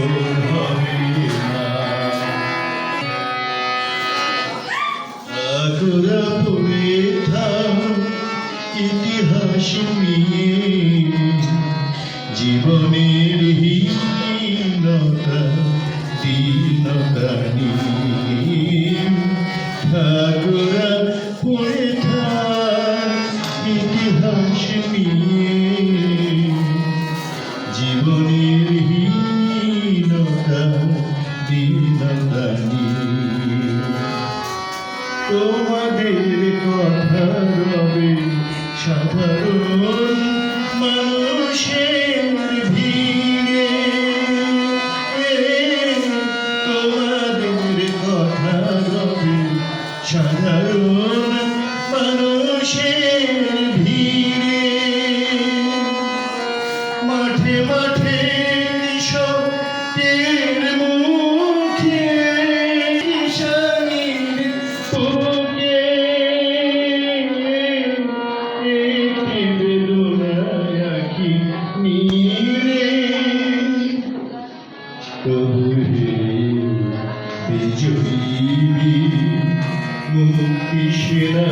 হবে না। আগুরা পড়ে থাম ইতিহাস নিয়ে, জীবনের হীনতা দীনতা নিয়ে। আগুরা পড়ে থাম ইতিহাস নিয়ে, জীবনের হীনতা দীনতা নিয়ে। তোমাদের কথা রবে সাধারণ মানুষের ভিড়ে, তোমাদের কথা রবে সাধারণ মানুষের ভিড়ে। মাঠে মাঠে নিঃশব্দের মুখে কিষানির বুকে একটি বেদনায় আঁকি নীড়ে। তবু হে বিজয়ী মুক্তি সেনা।